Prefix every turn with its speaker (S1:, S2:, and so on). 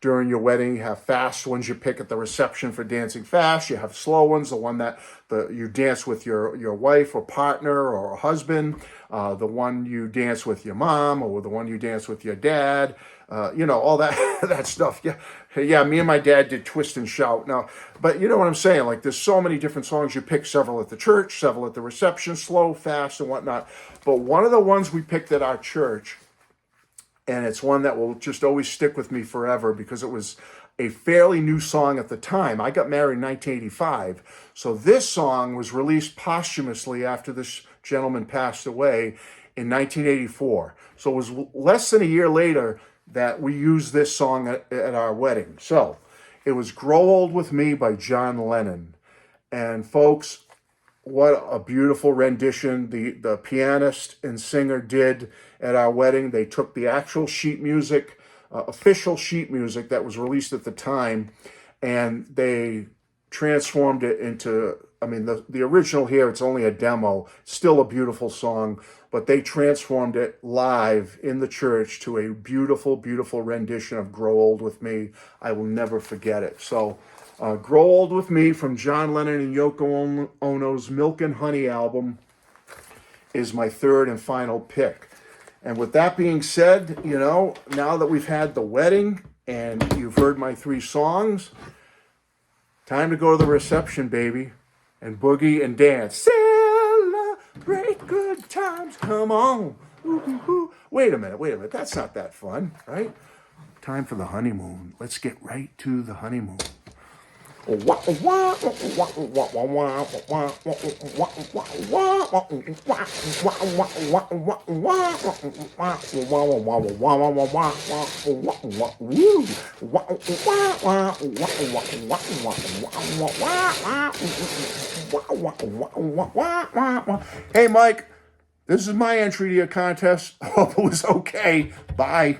S1: during your wedding. You have fast ones you pick at the reception for dancing fast. You have slow ones, the one that you dance with your wife or partner or husband, the one you dance with your mom, or the one you dance with your dad. All that that stuff. Yeah. Me and my dad did Twist and Shout. Now, but you know what I'm saying? Like, there's so many different songs. You pick several at the church, several at the reception, slow, fast, and whatnot. But one of the ones we picked at our church, and it's one that will just always stick with me forever because it was a fairly new song at the time. I got married in 1985, so this song was released posthumously after this gentleman passed away in 1984. So it was less than a year later that we used this song at our wedding. So it was Grow Old With Me by John Lennon. And folks, what a beautiful rendition the pianist and singer did at our wedding. They took the actual sheet music, official sheet music that was released at the time, and they transformed it into, the original here, it's only a demo, still a beautiful song, but they transformed it live in the church to a beautiful, beautiful rendition of Grow Old With Me. I will never forget it. So, Grow Old With Me from John Lennon and Yoko Ono's Milk and Honey album is my third and final pick. And with that being said, now that we've had the wedding and you've heard my 3 songs, time to go to the reception, baby, and boogie and dance. Celebrate good times, come on. Ooh. Wait a minute, that's not that fun, right? Time for the honeymoon. Let's get right to the honeymoon. Hey, Mike, this is my entry to your contest. Hope it was okay. Bye.